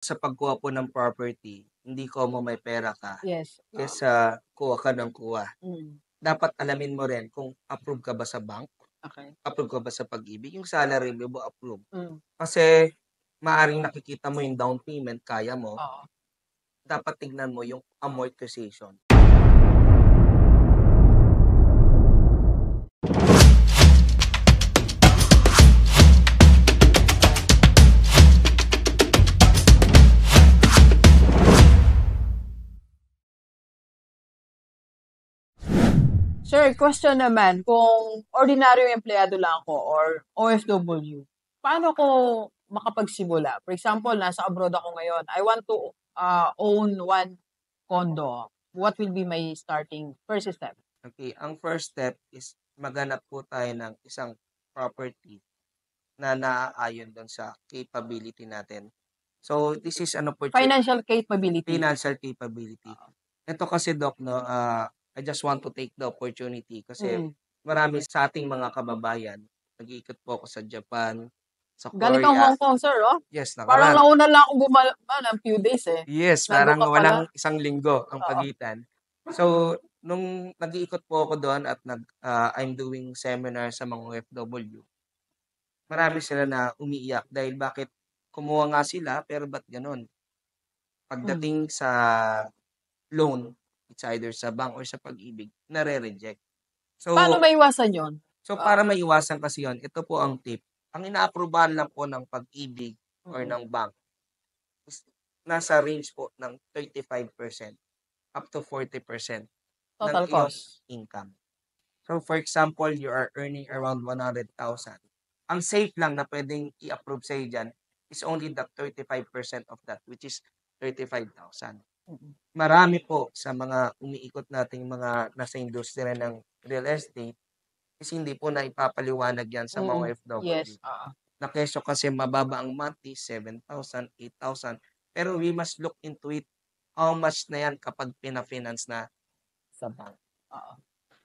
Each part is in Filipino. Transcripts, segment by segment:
Sa pagkuha po ng property, hindi common may pera ka Yes. kaysa kuha ka ng kuha. Mm. Dapat alamin mo rin kung approve ka ba sa bank, Okay. approve ka ba sa Pag-ibig, yung salary mo approve. Mm. Kasi maaring nakikita mo yung down payment, kaya mo, Oo. dapat tignan mo yung amortization. Sir, question naman, kung ordinaryong empleyado lang ako or OFW, paano ko makapagsimula? For example, nasa abroad ako ngayon. I want to own one condo. What will be my starting first step? Okay, ang first step is maghanap po tayo ng isang property na naaayon doon sa capability natin. So, this is an opportunity. Financial capability. Financial capability. Ito kasi, Doc, no, I just want to take the opportunity kasi marami sa ating mga kababayan, nag-iikot po ako sa Japan, sa Galing kang Korea. Hong Kong, sir, oh. Yes, Parang nauna lang akong ng few days, eh. Yes, Nandun parang ka pala. walang isang linggo ang Oo. pagitan. So, nung nag-iikot po ako doon at I'm doing seminar sa mga OFW, marami sila na umiiyak dahil bakit kumuha nga sila pero ba't ganun? Pagdating sa loan, it's either sa bank or sa Pag-ibig, nare-reject. So, Paano maiwasan yun? so para maiwasan kasi yon, ito po ang tip. Ang inaaprobahan lang po ng Pag-ibig or ng bank is nasa range po ng 35% up to 40% ng Total iyong cost. income. So, for example, you are earning around 100,000. Ang safe lang na pwedeng i-approve sa'yo dyan is only the 35% of that, which is 35,000. Marami po sa mga umiikot nating mga nasa industriya ng real estate is hindi po na ipapaliwanag yan sa mga OFW. Yes. Na kesyo kasi mababa ang monthly, 7,000, 8,000. Pero we must look into it. How much na yan kapag pina-finance na sa bank?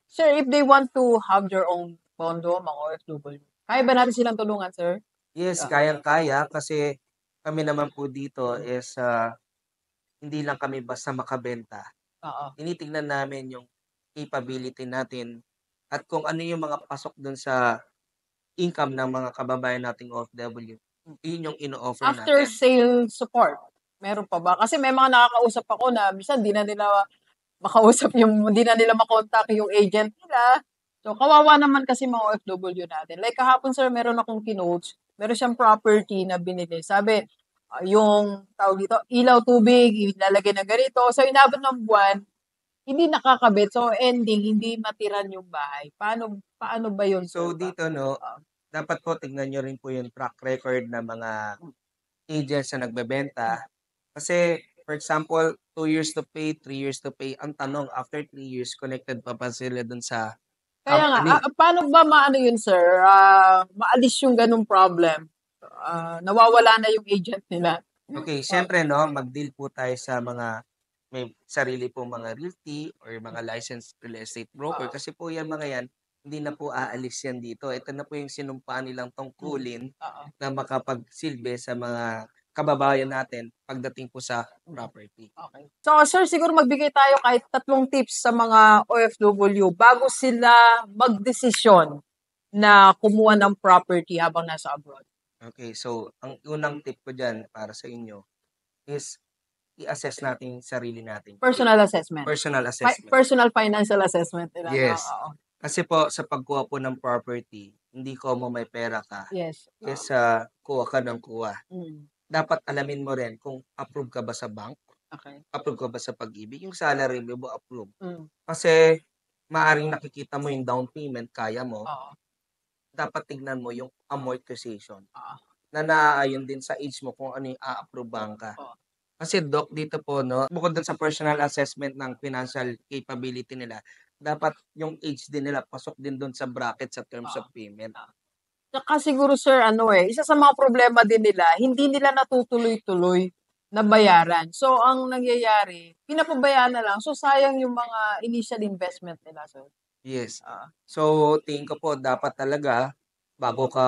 Sir, if they want to have their own condo, mga OFW, kaya ba natin silang tulungan, sir? Yes, kayang-kaya kasi kami naman po dito is hindi lang kami basta makabenta. Tinitingnan namin yung capability natin at kung ano yung mga pasok dun sa income ng mga kababayan nating OFW. Yun yung ino-offer After natin. sale support, meron pa ba? Kasi may mga nakakausap ako na minsan di na nila makausap di na nila makontak yung agent nila. So, kawawa naman kasi mga OFW natin. Like kahapon, sir, meron akong kinoach. Meron siyang property na binili. Sabi, yung tawag dito, ilaw, tubig, ilalagay na ganito. So, inabot ng buwan, hindi nakakabit. So, ending, hindi matiran yung bahay. Paano ba yun, So sir? dito, no, dapat po tignan nyo rin po yung track record ng mga agents na nagbebenta. Kasi, for example, 2 years to pay, 3 years to pay. Ang tanong, after 3 years, connected pa ba sila dun sa Kaya nga, company? paano ba maano yun, sir? Maalis yung ganung problem. Nawawala na yung agent nila. Okay, syempre, no, mag-deal po tayo sa mga may sarili po mga realty or mga licensed real estate broker. Kasi po yan mga yan, hindi na po aalis yan dito. Ito na po yung sinumpaan nilang tungkulin na makapagsilbi sa mga kababayan natin pagdating po sa property. Okay. So, sir, siguro magbigay tayo kahit 3 tips sa mga OFW bago sila magdesisyon na kumuha ng property habang nasa abroad. Okay, so ang unang tip ko dyan para sa inyo is i-assess natin yung sarili natin. Personal assessment. Personal assessment. Personal financial assessment nila. Yes. Oo. Kasi po sa pagkuha po ng property, hindi common may pera ka Yes. kaysa kuha ka ng kuha. Mm. Dapat alamin mo rin kung approve ka ba sa bank, Okay. approve ka ba sa Pag-ibig, yung salary mo approve. Mm. Kasi maaring nakikita mo yung down payment, kaya mo, Oo. dapat tignan mo yung amortization Oo. na naaayon din sa age mo kung ano yung a-approvean ka. Oo. Kasi Doc, dito po, no, bukod dun sa personal assessment ng financial capability nila, dapat yung age din nila pasok din dun sa bracket sa terms of payment. Saka siguro, sir, isa sa mga problema din nila, hindi nila natutuloy-tuloy na bayaran. So, ang nangyayari, pinapabayaan na lang. So, sayang yung mga initial investment nila, sir. Yes. So, tingin ko po, dapat talaga, bago ka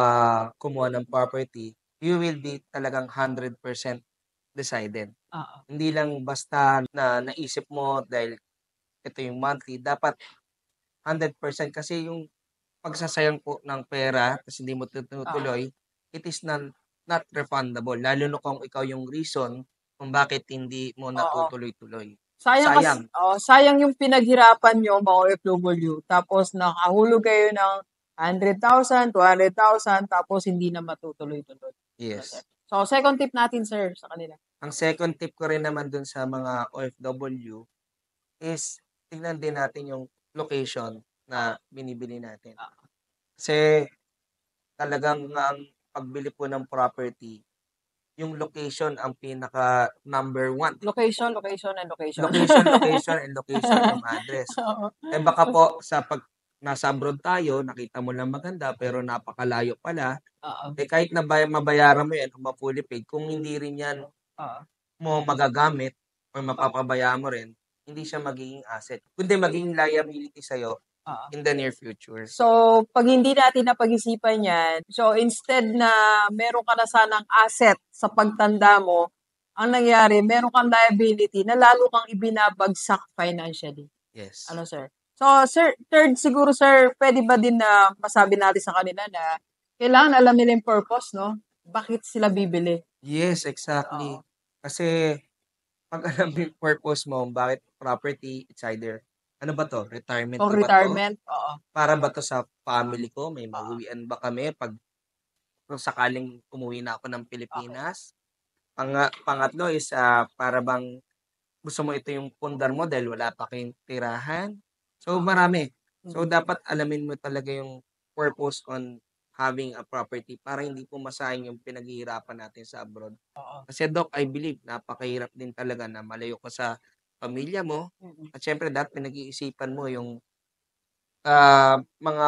kumuha ng property, you will be talagang 100% decided. Oo. Hindi lang basta na naisip mo dahil ito yung monthly, dapat 100% kasi yung pagsasayang po ng pera tapos hindi mo Oo. tinutuloy, it is not refundable lalo na kung ikaw yung reason kung bakit hindi mo Oo. natutuloy-tuloy. Sayang Sayang. sayang yung pinaghirapan niyo mga OFW tapos nakahulog kayo ng 100,000, 200,000 tapos hindi na matutuloy-tuloy. Yes. So, second tip natin, sir, sa kanila. Ang second tip ko rin naman dun sa mga OFW is tignan din natin yung location na binibili natin. Kasi talagang ang pagbili po ng property, yung location ang pinaka number one. Location and location. Location and location yung address. Oo. Eh baka po nasa abroad tayo, nakita mo lang maganda pero napakalayo pala, Oo. eh kahit na mabayaran mo yan o ma-fully paid, kung hindi rin yan Oo. mo magagamit or mapapabayaan mo rin, hindi siya magiging asset, kundi magiging liability sa'yo Oo. in the near future. So, pag hindi natin napag-isipan yan, so instead na meron ka na sanang asset sa pagtanda mo, ang nangyari, meron kang liability na lalo kang ibinabagsak financially. Yes. Ano, sir? So, sir, third siguro, sir, pwede ba din na masabi natin sa kanila na kailangan alam nila yung purpose, no? Bakit sila bibili? Yes, exactly. Kasi pag alam mo yung purpose mo, bakit property, it's either, ano ba to? Retirement Kung ko ba to? retirement, oo. Para ba to sa family ko? May mauwian ba kami kung sakaling umuwi na ako ng Pilipinas? Pangatlo is para bang gusto mo ito yung pundar mo dahil wala pa kayong tirahan. So, marami. So, dapat alamin mo talaga yung purpose on having a property para hindi po masayang yung pinaghihirapan natin sa abroad. Kasi Doc, I believe, napakahirap din talaga na malayo ka sa pamilya mo. At syempre, dapat pinag-iisipan mo yung mga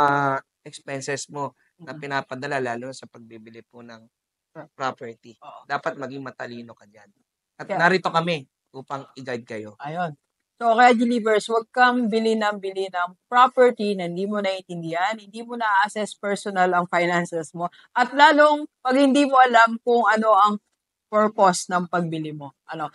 expenses mo na pinapadala lalo sa pagbibili po ng property. Dapat maging matalino ka dyan. At narito kami upang i-guide kayo. Ayun. So, kaya Believers, huwag kang bili ng property na hindi mo naiintindihan, hindi mo na-assess personal ang finances mo, at lalong pag hindi mo alam kung ano ang purpose ng pagbili mo. Ng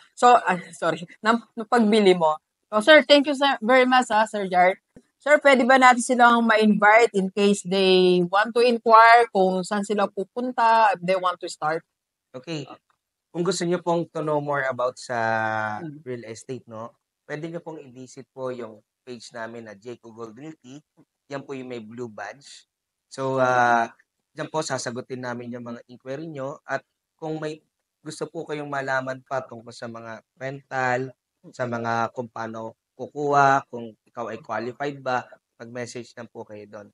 pagbili mo. So, sir, thank you very much, Sir Jart. Sir, pwede ba natin silang ma-invite in case they want to inquire kung saan sila pupunta, if they want to start? Okay. Kung gusto niyo pong to know more about sa real estate, no? Pwede niyo pong i-visit po yung page namin na Jayco Gold Realty. Yan po yung may blue badge. So, diyan po sasagutin namin yung mga inquiry nyo. At kung may gusto po kayong malaman pa tungkol sa mga rental, sa mga kung paano kukuha, kung ikaw ay qualified ba, mag-message lang po kayo doon.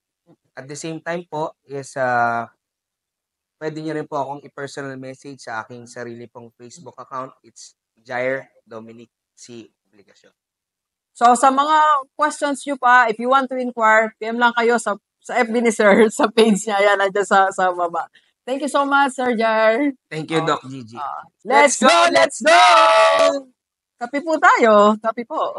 At the same time po is pwede niyo rin po akong i-personal message sa aking sarili pong Facebook account. It's Jair Dominic C. Obligacion. So, sa mga questions nyo pa, if you want to inquire, PM lang kayo sa FB ni Sir, sa page niya. Yan, nandiyan sa baba. Thank you so much, Sir Jair. Thank you, Doc Gigi. Let's go! Let's go! Kape po tayo. Kape po.